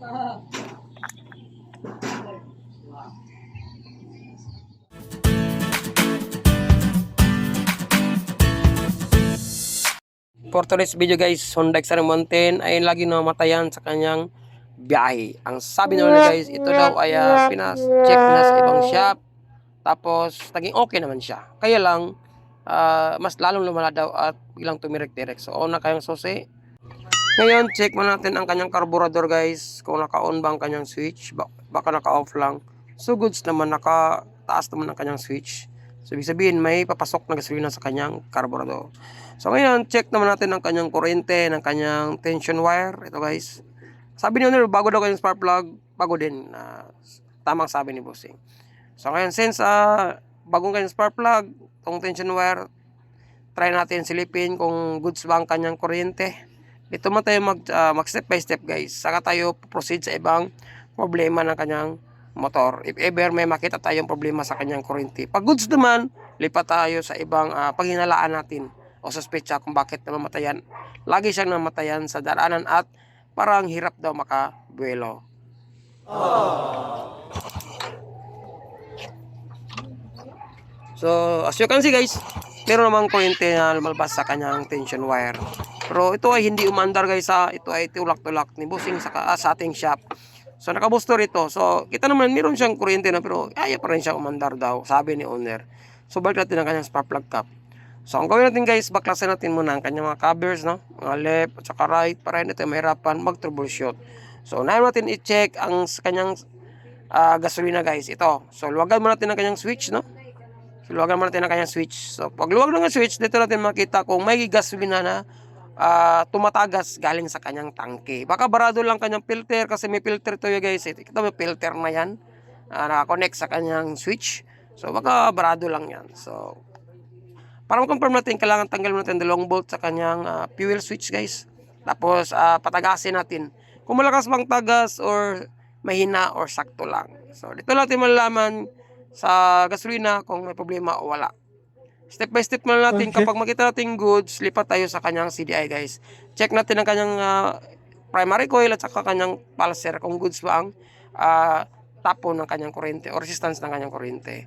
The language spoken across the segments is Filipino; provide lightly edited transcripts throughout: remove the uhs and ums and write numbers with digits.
For today's video guys, Honda XR110 ay lagi namatayan sa kanyang biyahe. Ang sabi nila guys, ito daw ay pinas-check na sa ibang shop. Tapos, naging okay naman siya. Kaya lang, mas lalong lumala daw at biglang tumirik-tirik. So, on na kayang susi. Ngayon, check mo natin ang kanyang carburetor guys. Kung naka-on ba ang kanyang switch. Baka naka-off lang. So, goods naman, naka-taas naman ang kanyang switch. So, ibig sabihin, may papasok na gasolina sa kanyang carburetor. So, ngayon, check naman natin ang kanyang kuryente, ng kanyang tension wire. Ito guys. Sabi ni owner, bago daw kanyang spark plug, bago din. Tamang sabi ni bossing. So, ngayon, since bagong kanyang spark plug, itong tension wire, try natin silipin kung goods ba ang kanyang kuryente. Dito mo tayo mag step by step guys. Saka tayo proceed sa ibang problema ng kanyang motor. If ever may makita tayong problema sa kanyang kuryente. Pag goods naman, lipat tayo sa ibang paghinalaan natin o suspecha kung bakit namamatayan. Lagi siyang namatayan sa daraanan at parang hirap daw makabuelo. So, as you can see guys, meron namang kuryente na lumalabas sa kanyang tension wire. Pero ito ay hindi umandar guys ito ay tulak-tulak ni bossing sa ating shop. So, naka-booster ito. So, kita naman meron siyang kuryente na pero ayaw pa rin siya umandar daw, sabi ni owner. So, balik natin ang kanyang spark plug cap. So, ang gawin natin guys, baklasin natin muna ang kanyang mga covers, no? Mga left at saka right para hindi tayo mahirapan mag-troubleshoot. So, unahin natin i-check ang kanyang gasolina guys. Ito. So, luwagan mo natin ang kanyang switch, no? So, luwagan mo natin ang kanyang switch. So, pag luwag ng switch, dito natin makita kung may gasolina na tumatagas galing sa kanyang tangke. Baka barado lang kanyang filter kasi may filter to guys. Ito may filter na yan. Naka-connect sa kanyang switch. So, baka barado lang yan. So, para ma-confirm natin, kailangan tanggalin natin dalawang bolt sa kanyang fuel switch guys. Tapos, patagasin natin. Kung malakas bang tagas or mahina or sakto lang. So, dito natin malalaman sa gasolina kung may problema o wala. Step by step na natin. Okay. Kapag makita natin goods, lipat tayo sa kanyang CDI guys. Check natin ang kanyang primary coil at saka kanyang pulser kung goods ba ang tapo ng kanyang kuryente o resistance ng kanyang kuryente.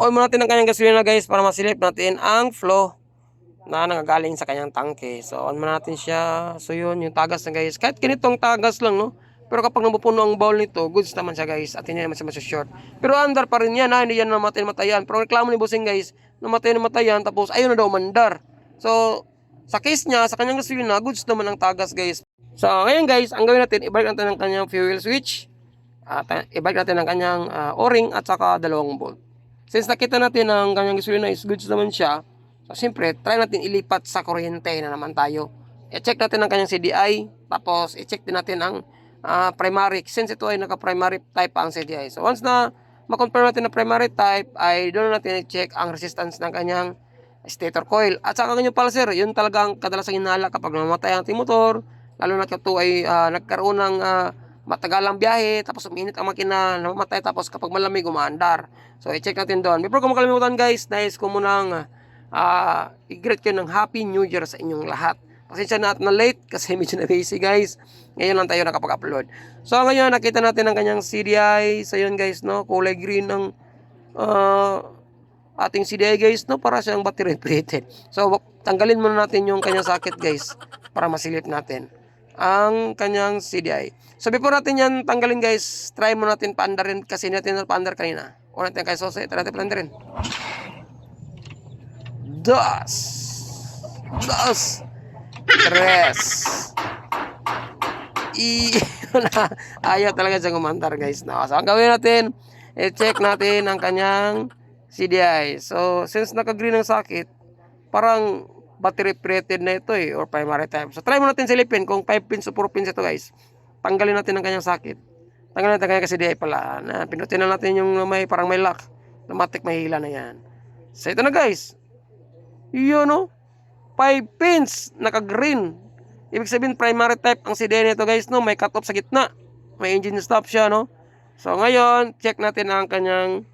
On mo natin ang kanyang gasolina guys para masilip natin ang flow na nangagaling sa kanyang tangke. So on mo natin siya. So yun, yung tagas na guys. Kahit ganitong tagas lang, no? Pero kapag napupuno ang bowl nito, goods naman siya guys. At hindi naman siya masyashort. Pero under pa rin yan, hindi yan namatay-matayan. Pero reklamo ni bossing guys, namatay-matayan tapos ayun na daw mandar. So sa case niya, sa kanyang gasolina, goods naman ang tagas guys. So ngayon guys, ang gawin natin, ibalik natin ang kanyang fuel switch. At ibalik natin ang kanyang o-ring at saka dalawang bolt. Since nakita natin ang kanyang gasolina is goods naman siya, so siyempre, try natin ilipat sa kuryente na naman tayo. I-check natin ang kanyang CDI, tapos i-check din natin ang primary. Since ito ay naka-primary type ang CDI. So once na ma-confirm natin na primary type, ay doon natin i-check ang resistance ng kanyang stator coil. At saka kanyang pulser, yun talagang kadalasang hinala kapag namatay ang ating motor, lalo na ito ay nagkaroon ng matagalang biyahe, tapos uminit ang makina, namamatay, tapos kapag malamig, umaandar. So, i-check natin doon. Before ko makalimutan guys, nais ko munang i-greet kayo ng Happy New Year sa inyong lahat. Pasensya na at na late kasi medyo na busy guys. Ngayon lang tayo nakapag-upload. So, ngayon, nakita natin ang kanyang CDI. So, yun guys, no? Kulay green ng ating CDI guys, no? Para siyang battery operated. So, tanggalin muna natin yung kanyang socket guys para masilip natin ang kanyang CDI. So before natin yan tanggalin guys, try mo natin paandarin kasi natin paandar kanina. O natin kay Sose, try natin paandarin. Dos. Tres. Ayaw talaga siyang umandar guys. No? So ang gawin natin, i-check natin ang kanyang CDI. So since naka-green ang socket, parang battery operated na ito or primary type. So try mo natin silipin kung 5 pins o 4 pins ito guys. Tanggalin natin ang kanyang socket. Tanggalin natin ang kanyang CDI pala. Pinutin na natin yung parang may lock. Automatic mahila na yan. So ito na guys. Yun no. 5 pins. Naka-green. Ibig sabihin primary type ang CDI nito guys no. May cut off sa gitna. May engine stop siya no. So ngayon, check natin ang kanyang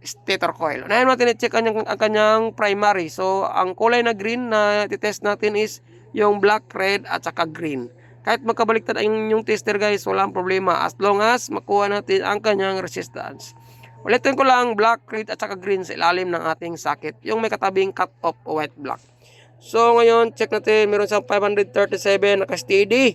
stator coil. Unahin natin i-check ang kanyang primary. So, ang kulay na green na titest natin is yung black, red, at saka green. Kahit magkabaliktad ang inyong tester guys, walang problema. As long as makuha natin ang kanyang resistance. Ulitin ko lang, black, red at saka green sa ilalim ng ating socket. Yung may katabing cut off o white black. So ngayon, check natin, meron siyang 537 naka-steady.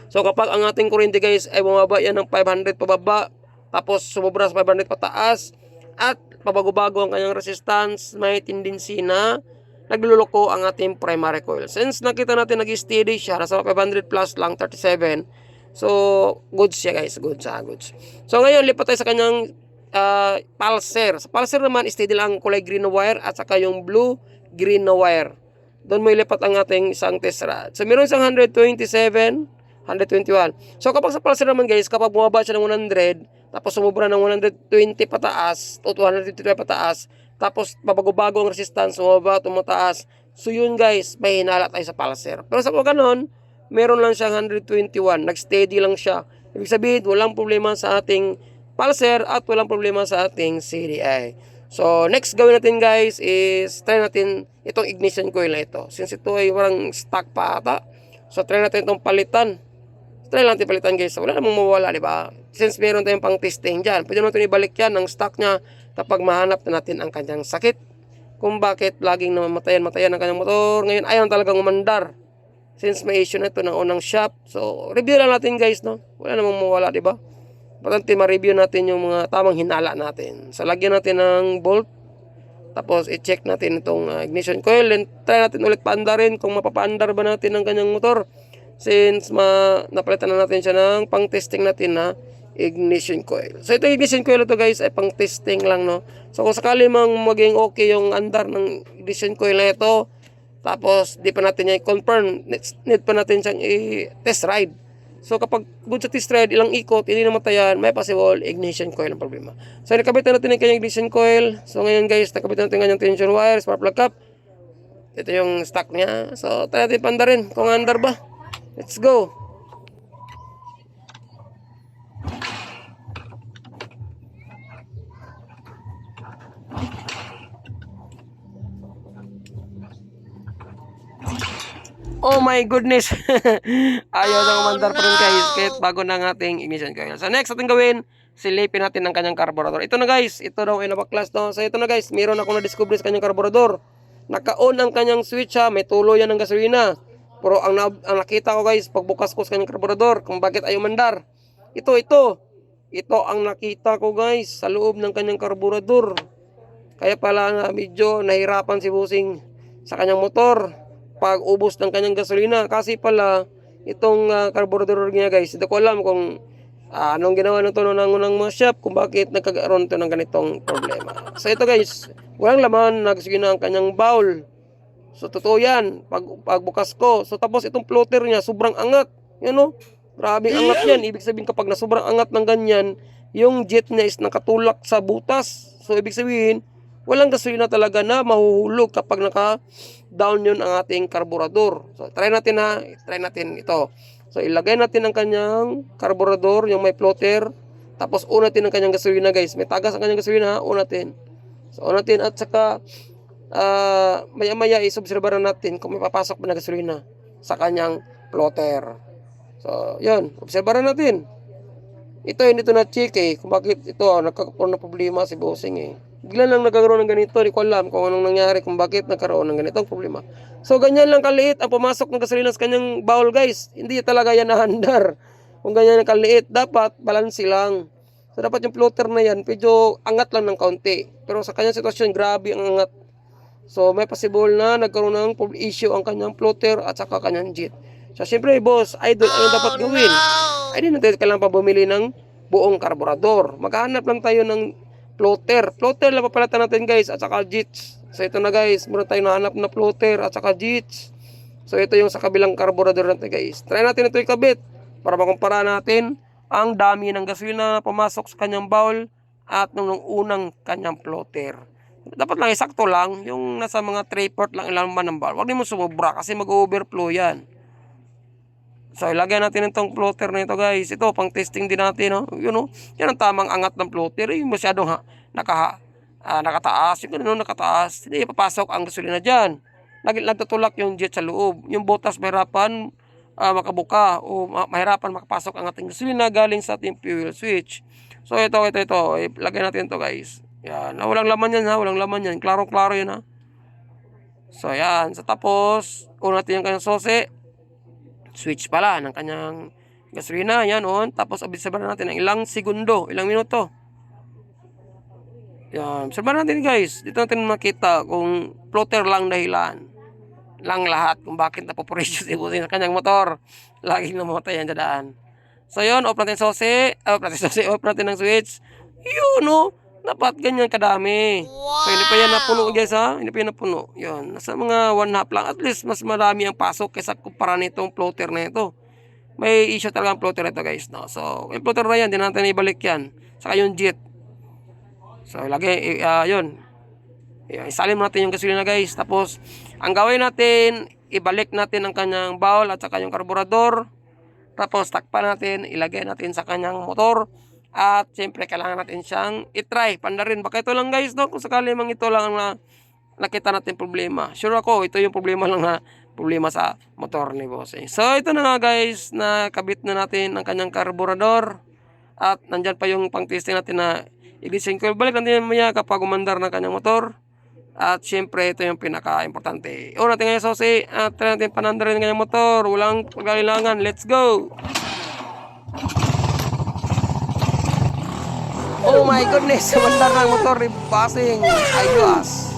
So kapag ang ating kuryente guys ay bumaba yan ng 500 pababa, tapos sumubra sa 500 pataas, at pabago-bago ang kanyang resistance, may tendency na nagluloko ang ating primary coil. Since nakita natin nag-steady siya, nasa 500 plus lang, 37. So, goods siya guys, goods. So ngayon, lipat tayo sa kanyang pulser. Sa pulser naman, steady lang ang kulay green na wire at saka yung blue-green na wire. Doon mo ilipat ang ating isang test rod. So meron isang 127, 121. So kapag sa pulser naman guys, kapag bumaba siya ng 100, tapos sumubra ng 120 pataas o 225 pataas, tapos pabago-bago ang resistance, sumaba, tumataas. So yun guys, may hinala tayo sa pulser. Pero sa ganon, meron lang siyang 121, nag-steady lang siya. Ibig sabihin, walang problema sa ating pulser at walang problema sa ating CDI. So next gawin natin guys is try natin itong ignition coil na ito. Since ito ay parang stock pa ata, so try natin itong palitan. Try lang natin palitan guys. Wala namang mawala, di ba? Since meron tayong pang testing dyan, pwede natin ibalik yan ng stock niya kapag mahanap na natin ang kanyang sakit. Kung bakit laging namamatayan ang kanyang motor. Ngayon ayaw talagang umandar. Since may issue na ito ng unang shop. So review lang natin guys, no? Wala namang mawala, di ba? Patante ma-review natin yung mga tamang hinala natin. So lagyan natin ng bolt. Tapos i-check natin itong ignition coil. And try natin ulit paandarin kung mapapaandar ba natin ang kanyang motor. Since napalitan na natin siya ng pang-testing natin na ignition coil. So ito ignition coil ito guys ay pang-testing lang, no. So kung sakali mang maging okay yung andar ng ignition coil na ito, tapos di pa natin niya i-confirm, need pa natin siyang i-test ride. So kapag good sa test ride, ilang ikot, hindi namatayan, may possible ignition coil ang problema. So nakabit na natin yung kanyang ignition coil. So ngayon guys, nakabit na natin yung kanyang tension wire, spark plug cap. Ito yung stock niya. So tayo natin pandarin kung andar ba. Let's go. Oh my goodness. Ayaw na umandar pa rin guys kahit bago na ng ating ignition coil. So next ating gawin, silipin natin ang kanyang carburetor. Ito na guys, ito daw ay nabaklas, no. So ito na guys, meron ako na-discover sa kanyang carburetor. Naka-on ang kanyang switch ha, may tulo yan ng gasolina. Pero ang nakita ko guys, pagbukas ko sa kanyang carburetor, kung bakit ayaw mandar. Ito ang nakita ko guys sa loob ng kanyang carburetor. Kaya pala na medyo nahirapan si Bossing sa kanyang motor pag ubos ng kanyang gasolina. Kasi pala itong carburetor niya guys, hindi ko alam kung anong ginawa ng tono ng unang mga shop, kung bakit nagkagaroon ito ng ganitong problema. So ito guys, walang laman, nagsigina ang kanyang bowl. So totoo yan, pagbukas ko. So tapos itong floater niya, sobrang angat. Yan o, grabe angat yan. Ibig sabihin kapag na sobrang angat ng ganyan, yung jet niya is nakatulak sa butas. So ibig sabihin, walang gasolina talaga na mahuhulog kapag naka-down yun ang ating carburetor. So try natin ito. So ilagay natin ang kanyang carburetor, yung may floater. Tapos unatin ang kanyang gasolina guys. May tagas ang kanyang gasolina, unatin. So unatin at saka maya-maya isobserbahan natin kung may papasok ba na gasolina sa kanyang floater. So, yun, obserbahan natin. Ito hindi ito na-check kung bakit ito nagkakaroon ng problema si Bossing Bigla lang nagkaroon ng ganito, hindi ko alam kung anong nangyari, kung bakit nagkaroon ng ganitong problema. So, ganyan lang kaliit ang pumasok ng gasolina sa kanyang bowl guys. Hindi talaga yan nahandar. Kung ganyan lang kaliit, dapat balanse lang. So, dapat yung floater na yan, medyo angat lang ng kaunti. Pero sa kanyang sitwasyon, grabe ang angat. So, may possible na nagkaroon ng issue ang kanyang floater at saka kanyang jet. So, siyempre, boss, idol, ano dapat gawin? Ay, di natin kailangan pa bumili ng buong karburador. Maghanap lang tayo ng floater. Floater lang papalatan natin, guys, at saka jets. So, ito na, guys. Meron tayong nahanap na floater at saka jets. So, ito yung sa kabilang karburador natin, guys. Try natin ito ikabit para makumpara natin ang dami ng gasolina na pumasok sa kanyang bowl at nung unang kanyang floater. Dapat lang isakto lang, yung nasa mga 3/4 lang ilang man ng bowl. Huwag din mo sumobra kasi mag-overflow yan. So, ilagay natin itong floater na ito guys. Ito, pang testing din natin. No? Yan ang tamang angat ng floater. Yung masyadong nakataas. Yung gano'n nakataas. Hindi papasok ang gasolina dyan. Nagtutulak yung jet sa loob. Yung butas mahirapan makabuka o mahirapan makapasok ang ating gasolina galing sa ating fuel switch. So ito, ilagay natin to guys. Yan, walang laman yan ha, walang laman yan. Klaro-klaro yan ha. So yan, sa tapos, natin yung kanyang susi. Switch pala ng kanyang gasolina, yan on. Tapos obserbahan natin ang ilang segundo, ilang minuto. Yan, obserbahan natin guys. Dito natin makita kung floater lang dahilan. Lang lahat kung bakit napopresyo si Busing sa kanyang motor. Laging namatay yan sa daan. So yun, off natin susi, off natin ng switch. Yun no, dapat ganyan kadami. So hindi pa yan napuno guys ha, hindi pa yan napuno. Yun, nasa mga 1/2 lang. At least mas marami ang pasok kaysa kumpara nitong floater na ito. May issue talaga ang floater nito guys. No? So yung floater na yan, di natin ibalik yan. Saka yung jet. So ilagay, yun. Isalin natin yung gasolina guys. Tapos, ang gawin natin, ibalik natin ang kanyang bowl at saka yung karburador. Tapos takpan natin, ilagay natin sa kanyang motor. At siyempre kailangan natin siyang itry, pandarin. Baka ito lang guys, no? Kung sakali mang ito lang na nakita natin problema. Sure ako, ito yung problema lang na problema sa motor ni Bossing. So ito na nga guys, nakabit na natin ang kanyang karburador. At nandyan pa yung pang-testing natin na iglesin ko. Balik natin maya kapag umandar ng kanyang motor. At syempre, ito yung pinaka-importante. Natin ngayon susi at try natin panandarin ng kanyang motor. Walang pagkailangan. Let's go! Oh my goodness! Umandar ng motor ni Bossing. Ayos!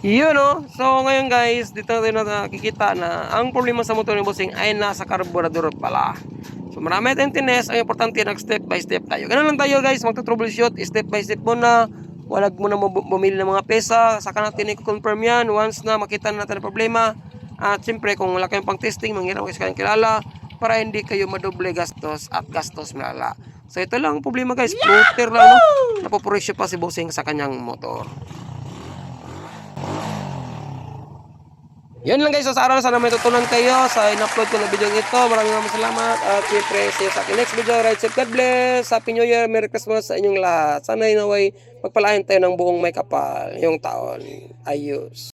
Yun no. So ngayon guys, dito natin nakikita na ang problema sa motor ni Bossing ay nasa karburador pala. So marami tayong tines. Ang importante, nag-step by step tayo. Ganun lang tayo guys, magta-troubleshoot. Step by step muna. Walag mo na bumili ng mga pesa, saka natin i-confirm yan once na makita natin ang problema. At siyempre kung wala kayong pang testing, manghirap kayo sa kanyang kilala para hindi kayo madoble gastos at gastos malala. So ito lang ang problema guys, floater lang no? Napopresyo pa si Bossing sa kanyang motor. Yan lang guys, so sa araw sana may tutunan kayo sa in-upload ko na video ito. Maraming salamat at siyempre see you sa aking next video. Right, safe, God bless, Happy New Year, Merry Christmas sa inyong lahat. Sana inaway pagpalain tayo ng buong may kapal yung taon. Ayos.